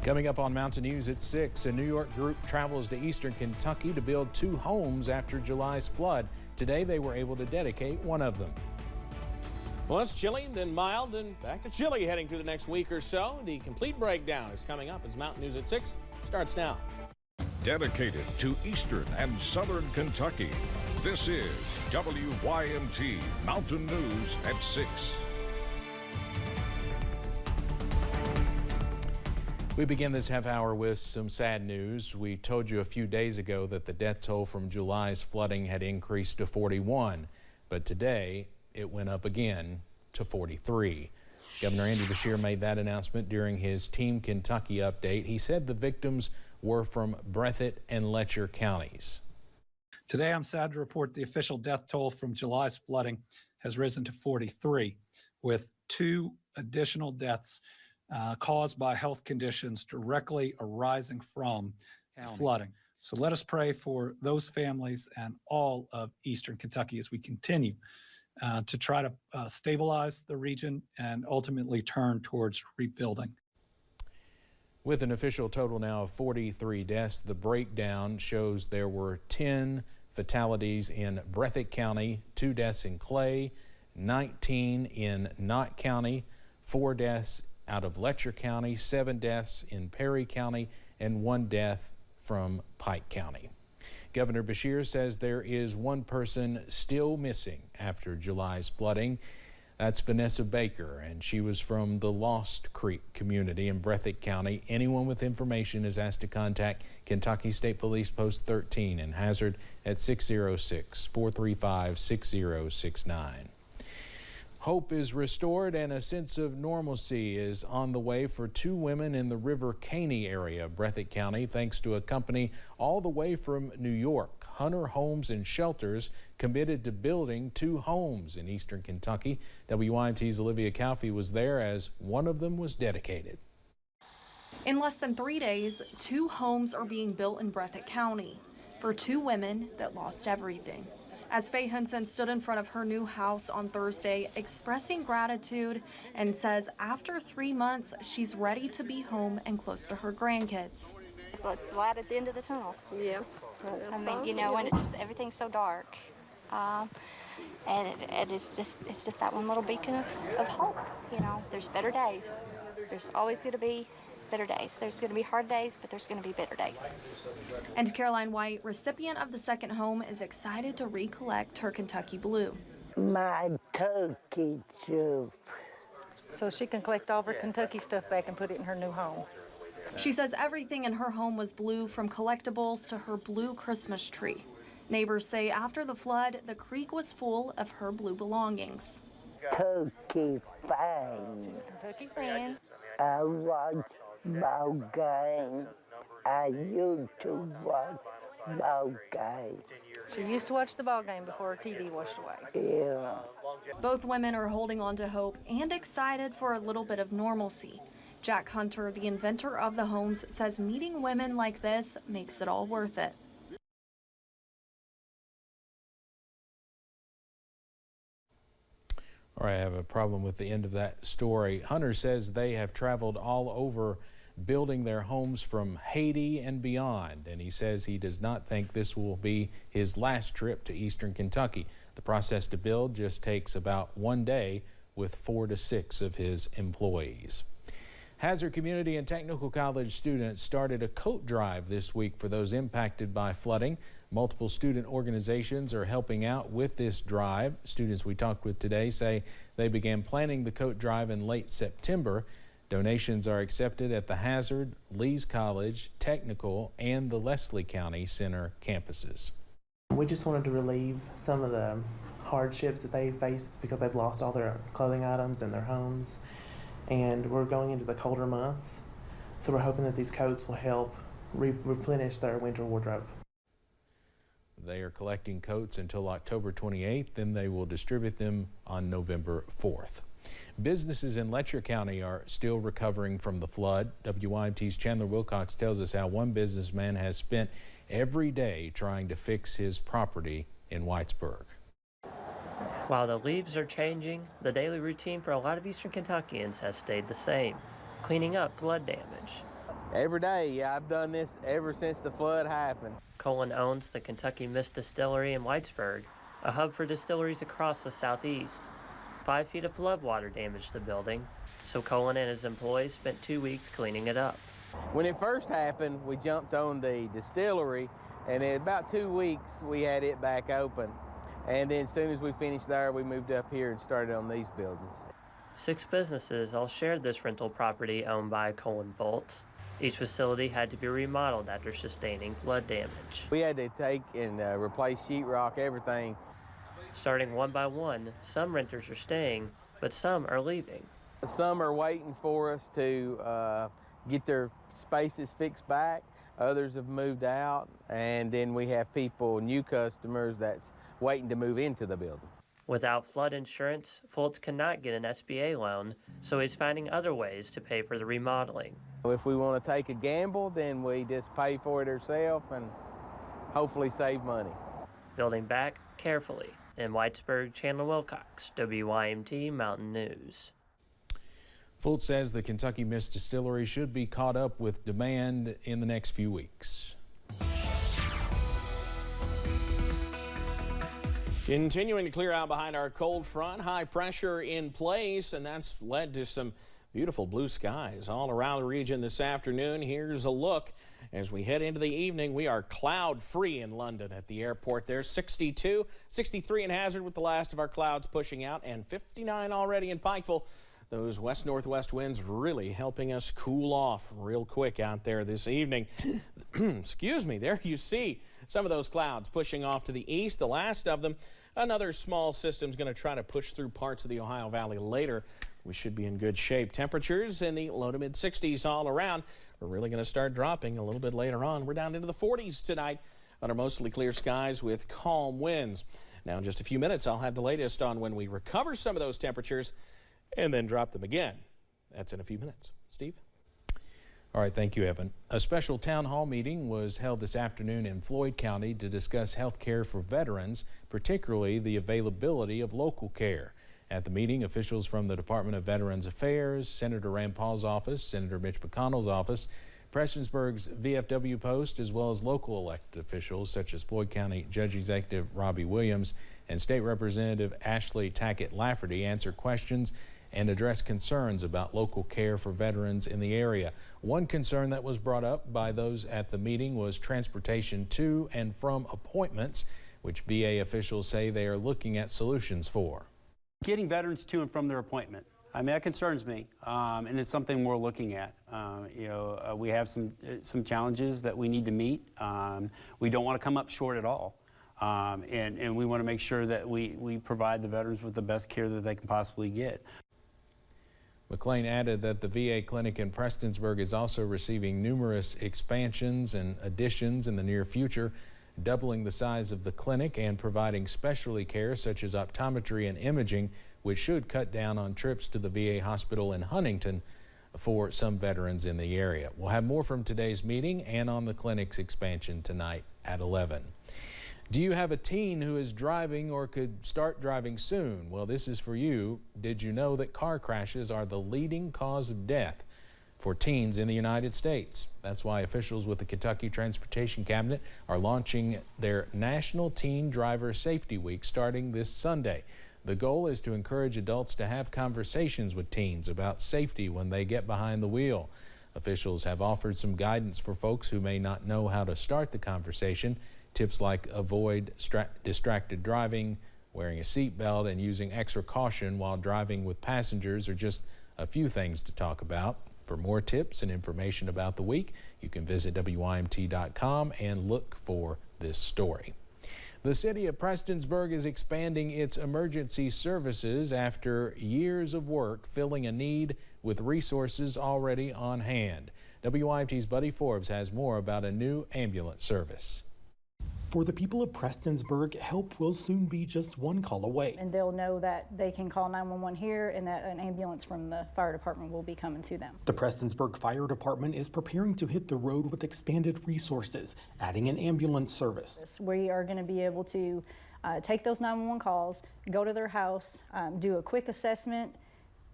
Coming up on Mountain News at 6, a New York group travels to eastern Kentucky to build 2 homes after July's flood. Today they were able to dedicate one of them. Well, it's chilly, then mild, and back to chilly heading through the next week or so. The complete breakdown is coming up as Mountain News at 6 starts now. Dedicated to eastern and southern Kentucky, this is WYMT Mountain News at 6. We begin this half hour with some sad news. We told you a few days ago that the death toll from July's flooding had increased to 41, but today it went up again to 43. Governor Andy Beshear made that announcement during his Team Kentucky update. He said the victims were from Breathitt and Letcher counties. Today, I'm sad to report the official death toll from July's flooding has risen to 43, with 2 additional deaths caused by health conditions directly arising from flooding. So let us pray for those families and all of eastern Kentucky as we continue to try to stabilize the region and ultimately turn towards rebuilding. With an official total now of 43 deaths, the breakdown shows there were 10 fatalities in Breathitt County, 2 deaths in Clay, 19 in Knott County, 4 deaths out of Letcher County, 7 deaths in Perry County, and 1 death from Pike County. Governor Beshear says there is 1 person still missing after July's flooding. That's Vanessa Baker, and she was from the Lost Creek community in Breathitt County. Anyone with information is asked to contact Kentucky State Police Post 13 in Hazard at 606-435-6069. Hope is restored and a sense of normalcy is on the way for 2 women in the River Caney area of Breathitt County, thanks to a company all the way from New York. Hunter Homes and Shelters committed to building 2 homes in eastern Kentucky. WYMT's Olivia Calfee was there as one of them was dedicated. In less than 3 days, 2 homes are being built in Breathitt County for 2 women that lost everything. As Faye Henson stood in front of her new house on Thursday, expressing gratitude, and says after 3 months, she's ready to be home and close to her grandkids. Well, it's the light at the end of the tunnel. Yeah. I mean, you know, when everything's so dark, and it's just that one little beacon of hope. You know, there's better days. There's always going to be better days. There's going to be hard days, but there's going to be better days. And Caroline White, recipient of the second home, is excited to recollect her Kentucky Blue. My turkey soup. So she can collect all of her Kentucky stuff back and put it in her new home. She says everything in her home was blue, from collectibles to her blue Christmas tree. Neighbors say after the flood, the creek was full of her blue belongings. Turkey fan. Kentucky fan. I watch ball game. I used to watch ball game. She used to watch the ball game before her TV washed away. Yeah. Both women are holding on to hope and excited for a little bit of normalcy. Jack Hunter, the inventor of the homes, says meeting women like this makes it all worth it. All right, I have a problem with the end of that story. Hunter says they have traveled all over building their homes from Haiti and beyond, and he says he does not think this will be his last trip to eastern Kentucky. The process to build just takes about 1 day with 4 to 6 of his employees. Hazard Community and Technical College students started a coat drive this week for those impacted by flooding. Multiple student organizations are helping out with this drive. Students we talked with today say they began planning the coat drive in late September. Donations are accepted at the Hazard, Lee's College, Technical, and the Leslie County Center campuses. We just wanted to relieve some of the hardships that they faced because they've lost all their clothing items and their homes. And we're going into the colder months, so we're hoping that these coats will help replenish their winter wardrobe. They are collecting coats until October 28th, then they will distribute them on November 4th. Businesses in Letcher County are still recovering from the flood. WYMT's Chandler Wilcox tells us how one businessman has spent every day trying to fix his property in Whitesburg. While the leaves are changing, the daily routine for a lot of eastern Kentuckians has stayed the same, cleaning up flood damage. Every day. Yeah, I've done this ever since the flood happened. Colin owns the Kentucky Mist Distillery in Whitesburg, a hub for distilleries across the southeast. 5 feet of floodwater damaged the building, so Colin and his employees spent 2 weeks cleaning it up. When it first happened, we jumped on the distillery, and in about 2 weeks, we had it back open. And then as soon as we finished there, we moved up here and started on these buildings. 6 businesses all shared this rental property owned by Colin Foltz. Each facility had to be remodeled after sustaining flood damage. We had to take and replace sheetrock, everything. Starting one by one, some renters are staying, but some are leaving. Some are waiting for us to get their spaces fixed back. Others have moved out, and then we have people, new customers, that's waiting to move into the building. Without flood insurance, Foltz cannot get an SBA loan, so he's finding other ways to pay for the remodeling. If we want to take a gamble, then we just pay for it ourselves and hopefully save money. Building back carefully. In Whitesburg, Chandler Wilcox, WYMT Mountain News. Foltz says the Kentucky Mist Distillery should be caught up with demand in the next few weeks. Continuing to clear out behind our cold front, high pressure in place, and that's led to some beautiful blue skies all around the region this afternoon. Here's a look as we head into the evening. We are cloud free in London at the airport there. 62, 63 in Hazard with the last of our clouds pushing out, and 59 already in Pikeville. Those west-northwest winds really helping us cool off real quick out there this evening. Excuse me, there you see some of those clouds pushing off to the east, the last of them. Another small system is going to try to push through parts of the Ohio Valley later. We should be in good shape. Temperatures in the low to mid 60s all around. We're really going to start dropping a little bit later on. We're down into the 40s tonight under mostly clear skies with calm winds. Now in just a few minutes, I'll have the latest on when we recover some of those temperatures and then drop them again. That's in a few minutes. Steve? All right, thank you, Evan. A special town hall meeting was held this afternoon in Floyd County to discuss health care for veterans, particularly the availability of local care. At the meeting, officials from the Department of Veterans Affairs, Senator Rand Paul's office, Senator Mitch McConnell's office, Prestonsburg's VFW post, as well as local elected officials such as Floyd County Judge Executive Robbie Williams and State Representative Ashley Tackett Lafferty answered questions and address concerns about local care for veterans in the area. One concern that was brought up by those at the meeting was transportation to and from appointments, which VA officials say they are looking at solutions for. Getting veterans to and from their appointment. I mean, that concerns me, and it's something we're looking at. We have some challenges that we need to meet. We don't want to come up short at all. And we want to make sure that we provide the veterans with the best care that they can possibly get. McLean added that the VA clinic in Prestonsburg is also receiving numerous expansions and additions in the near future, doubling the size of the clinic and providing specialty care such as optometry and imaging, which should cut down on trips to the VA hospital in Huntington for some veterans in the area. We'll have more from today's meeting and on the clinic's expansion tonight at 11. Do you have a teen who is driving or could start driving soon? Well, this is for you. Did you know that car crashes are the leading cause of death for teens in the United States? That's why officials with the Kentucky Transportation Cabinet are launching their National Teen Driver Safety Week starting this Sunday. The goal is to encourage adults to have conversations with teens about safety when they get behind the wheel. Officials have offered some guidance for folks who may not know how to start the conversation. Tips like avoid distracted driving, wearing a seatbelt, and using extra caution while driving with passengers are just a few things to talk about. For more tips and information about the week, you can visit WYMT.com and look for this story. The city of Prestonsburg is expanding its emergency services after years of work filling a need with resources already on hand. WYMT's Buddy Forbes has more about a new ambulance service. For the people of Prestonsburg, help will soon be just one call away. And they'll know that they can call 911 here and that an ambulance from the fire department will be coming to them. The Prestonsburg Fire Department is preparing to hit the road with expanded resources, adding an ambulance service. We are going to be able to take those 911 calls, go to their house, do a quick assessment,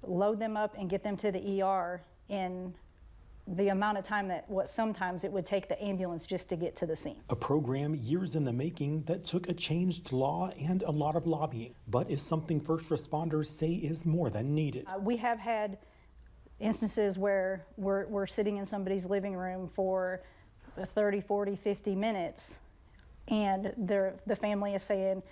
load them up, and get them to the ER in the amount of time that sometimes it would take the ambulance just to get to the scene. A program years in the making that took a changed law and a lot of lobbying, but is something first responders say is more than needed. We have had instances where we're sitting in somebody's living room for 30, 40, 50 minutes, and the family is saying,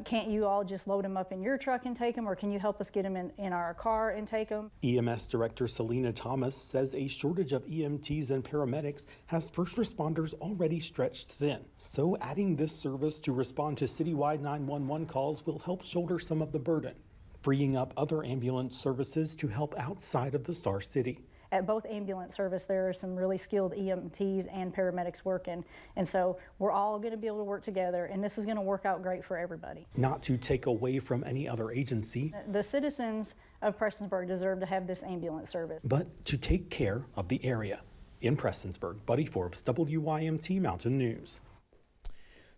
can't you all just load them up in your truck and take them, or can you help us get them in our car and take them? EMS Director Selena Thomas says a shortage of EMTs and paramedics has first responders already stretched thin. So adding this service to respond to citywide 911 calls will help shoulder some of the burden, freeing up other ambulance services to help outside of the Star City. At both ambulance service, there are some really skilled EMTs and paramedics working, and so we're all going to be able to work together, and this is going to work out great for everybody. Not to take away from any other agency, the citizens of Prestonsburg deserve to have this ambulance service, but to take care of the area. In Prestonsburg, Buddy Forbes, WYMT Mountain News.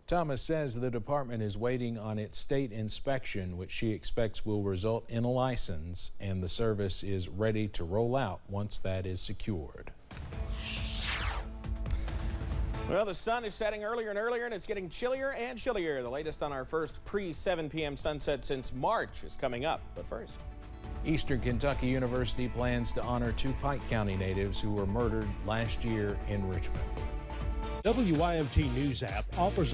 Thomas says the department is waiting on its state inspection, which she expects will result in a license, and the service is ready to roll out once that is secured. Well, the sun is setting earlier and earlier, and it's getting chillier and chillier. The latest on our first pre-7 p.m. sunset since March is coming up. But first, Eastern Kentucky University plans to honor 2 Pike County natives who were murdered last year in Richmond. WYMT News app offers a